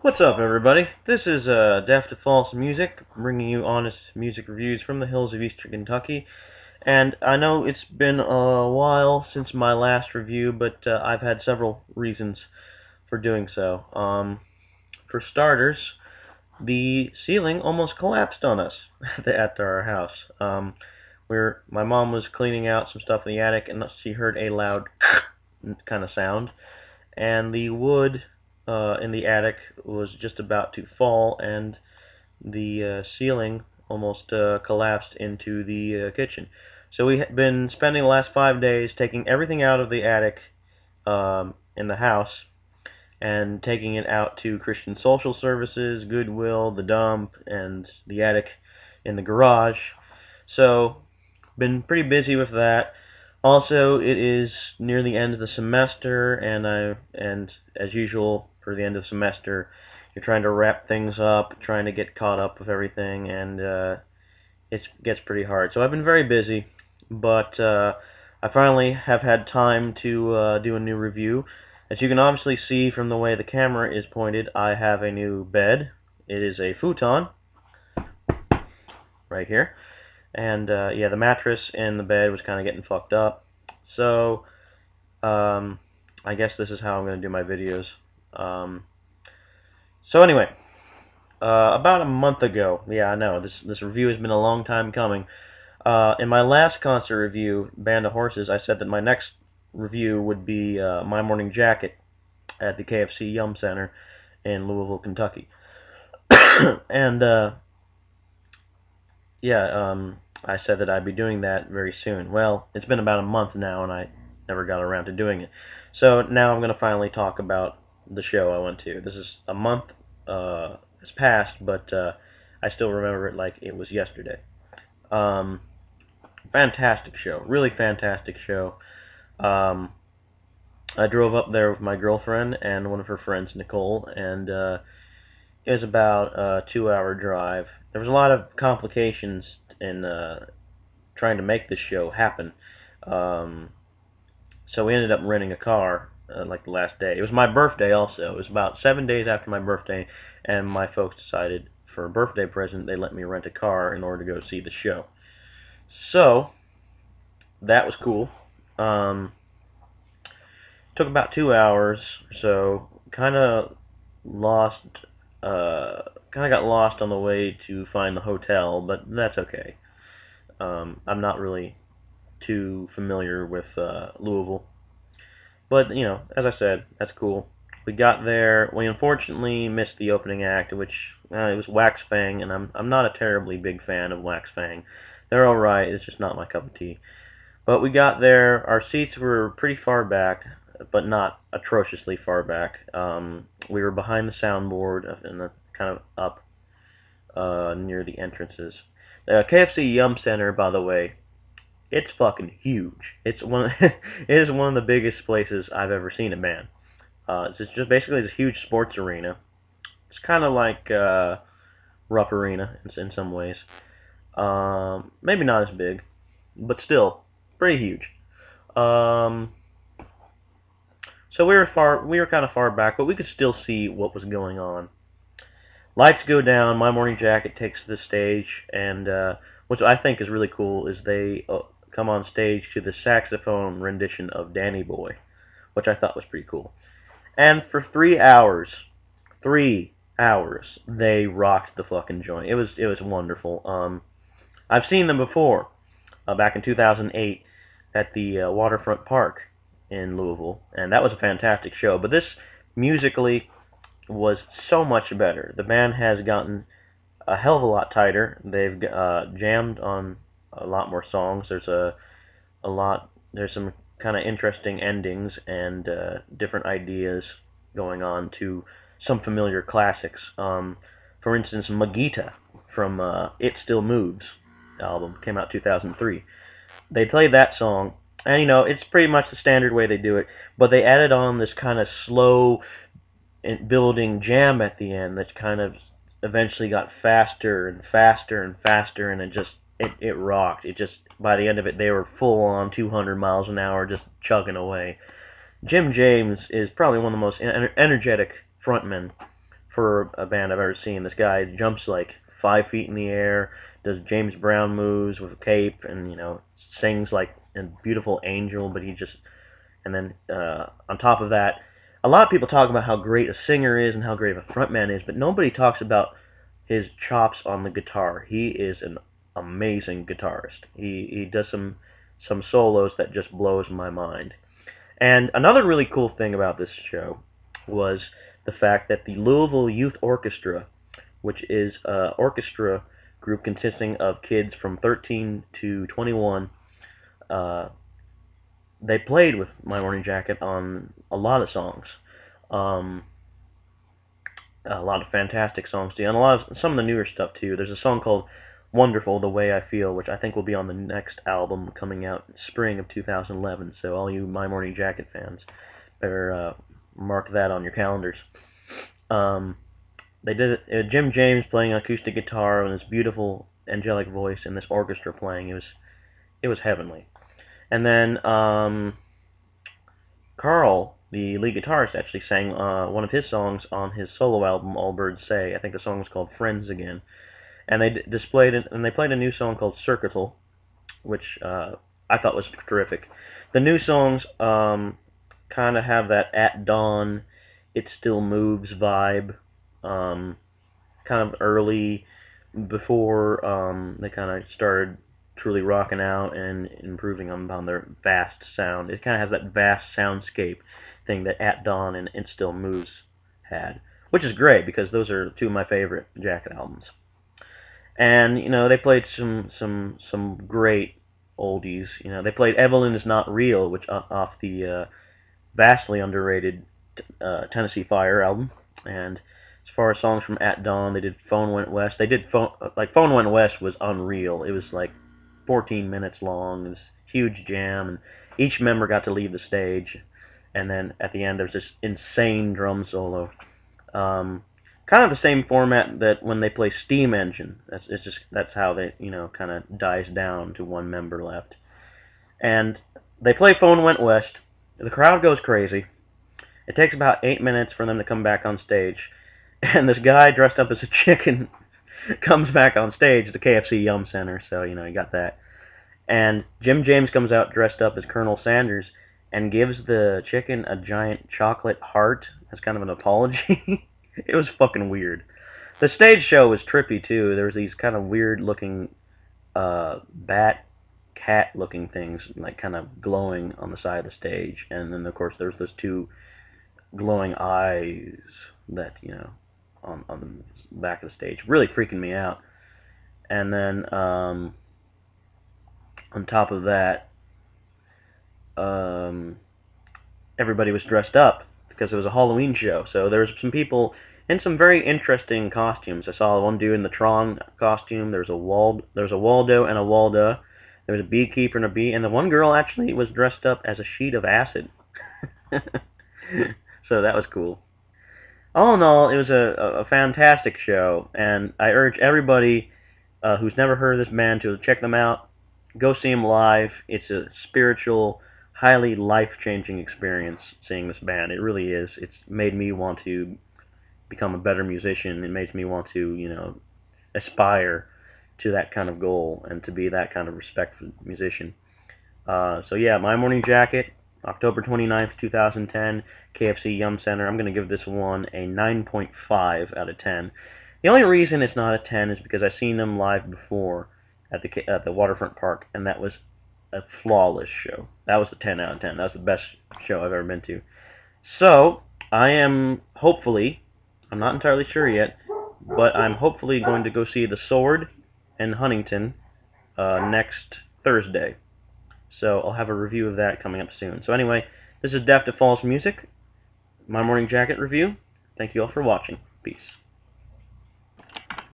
What's up, everybody? This is Deaf to False Music, bringing you honest music reviews from the hills of Eastern Kentucky. And I know it's been a while since my last review, but I've had several reasons for doing so. For starters, the ceiling almost collapsed on us at our house. Where my mom was cleaning out some stuff in the attic, and she heard a loud kind of sound, and the wood in the attic was just about to fall, and the ceiling almost collapsed into the kitchen. So we had been spending the last 5 days taking everything out of the attic in the house and taking it out to Christian Social Services, Goodwill, the dump, and the attic in the garage. So, been pretty busy with that. Also, it is near the end of the semester, and as usual for the end of the semester, you're trying to wrap things up, trying to get caught up with everything, and it gets pretty hard. So I've been very busy, but I finally have had time to do a new review. As you can obviously see from the way the camera is pointed, I have a new bed. It is a futon, right here. And yeah, the mattress in the bed was kind of getting fucked up. So I guess this is how I'm going to do my videos. Um, so anyway, about a month ago, yeah, I know this review has been a long time coming. In my last concert review, Band of Horses, I said that my next review would be My Morning Jacket at the KFC Yum Center in Louisville, Kentucky. And yeah, I said that I'd be doing that very soon. Well, it's been about a month now, and I never got around to doing it. So now I'm going to finally talk about the show I went to. This is a month has passed, but I still remember it like it was yesterday. Um, Fantastic show, really fantastic show. Um, I drove up there with my girlfriend and one of her friends, Nicole, and it was about a 2-hour drive. There was a lot of complications in trying to make this show happen. Um, so we ended up renting a car like the last day. It was my birthday also. It was about 7 days after my birthday, and my folks decided for a birthday present they let me rent a car in order to go see the show. So that was cool. Um, Took about 2 hours, so kind of lost kind of got lost on the way to find the hotel, but that's okay. I'm not really too familiar with Louisville, but you know, as I said, that's cool. We got there. We unfortunately missed the opening act, which it was Wax Fang, and I'm not a terribly big fan of Wax Fang. They're all right. It's just not my cup of tea. But we got there. Our seats were pretty far back, but not atrociously far back. We were behind the soundboard and kind of up near the entrances. The KFC Yum Center, by the way, it's fucking huge. It's it is one of the biggest places I've ever seen a band. It's just basically it's a huge sports arena. It's kind of like Rupp Arena in some ways. Maybe not as big, but still pretty huge. Um, so we were kind of far back, but we could still see what was going on. Lights go down. My Morning Jacket takes the stage, and what I think is really cool is they come on stage to the saxophone rendition of Danny Boy, which I thought was pretty cool. And for 3 hours, they rocked the fucking joint. It was wonderful. I've seen them before, back in 2008 at the Waterfront Park in Louisville, and that was a fantastic show. But this musically was so much better. The band has gotten a hell of a lot tighter. They've jammed on a lot more songs. There's some kind of interesting endings and different ideas going on to some familiar classics. For instance, Magita from It Still Moves album came out 2003. They played that song, and you know it's pretty much the standard way they do it, but they added on this kind of slow building jam at the end that kind of eventually got faster and faster and faster, and it rocked. It just by the end of it they were full on 200 miles an hour just chugging away. Jim James is probably one of the most energetic frontmen for a band I've ever seen. This guy jumps like 5 feet in the air, does James Brown moves with a cape, and sings like a beautiful angel. But he just and then on top of that, a lot of people talk about how great a singer is and how great of a frontman is, but nobody talks about his chops on the guitar. He is an amazing guitarist. He does some solos that just blows my mind. And another really cool thing about this show was the fact that the Louisville Youth Orchestra, which is an orchestra group consisting of kids from 13 to 21, uh, they played with My Morning Jacket on a lot of songs. Um, a lot of fantastic songs too, and some of the newer stuff too. There's a song called "Wonderful the Way I Feel," which I think will be on the next album coming out in spring of 2011. So all you My Morning Jacket fans better mark that on your calendars. Um, they did Jim James playing acoustic guitar and this beautiful angelic voice, and this orchestra playing. It was heavenly. And then Carl, the lead guitarist, actually sang one of his songs on his solo album All Birds Say. I think the song was called Friends Again. And they displayed it, and they played a new song called Circuital, which I thought was terrific. The new songs kind of have that At Dawn, It Still Moves vibe, kind of early before they kind of started truly rocking out and improving on their vast sound. It kind of has that vast soundscape thing that At Dawn and It Still Moves had, which is great because those are two of my favorite Jacket albums. And they played some great oldies. They played Evelyn Is Not Real, which off the vastly underrated Tennessee Fire album. And as far as songs from At Dawn, they did Phone Went West. They did Phone Went West was unreal. It was like 14 minutes long. It was a huge jam, and each member got to leave the stage. And then at the end, there's this insane drum solo. Kind of the same format that when they play Steam Engine. That's how they kind of dies down to one member left. And they play Phone Went West. The crowd goes crazy. It takes about 8 minutes for them to come back on stage, and this guy dressed up as a chicken comes back on stage at the KFC Yum Center. So you got that. And Jim James comes out dressed up as Colonel Sanders and gives the chicken a giant chocolate heart as kind of an apology. It was fucking weird. The stage show was trippy too. There was these kind of weird looking bat cat looking things like kind of glowing on the side of the stage, and then of course there's those two glowing eyes that on the back of the stage, really freaking me out. And then on top of that, everybody was dressed up because it was a Halloween show. So there was some people in some very interesting costumes. I saw one dude in the Tron costume. There's a Waldo and a Walda. There was a beekeeper and a bee, and the one girl actually was dressed up as a sheet of acid. So that was cool. All in all, it was a fantastic show, and I urge everybody who's never heard of this band to check them out. Go see them live. It's a spiritual, highly life-changing experience seeing this band. It really is. It's made me want to become a better musician. It makes me want to, aspire to that kind of goal and to be that kind of respected musician. So yeah, My Morning Jacket, October 29th, 2010, KFC Yum Center. I'm going to give this one a 9.5 out of 10. The only reason it's not a 10 is because I've seen them live before at the Waterfront Park, and that was a flawless show. That was a 10 out of 10. That was the best show I've ever been to. So, I am hopefully, I'm not entirely sure yet, but I'm hopefully going to go see The Sword in Huntington next Thursday. So I'll have a review of that coming up soon. So anyway, this is Deaf to False Music, My Morning Jacket review. Thank you all for watching. Peace.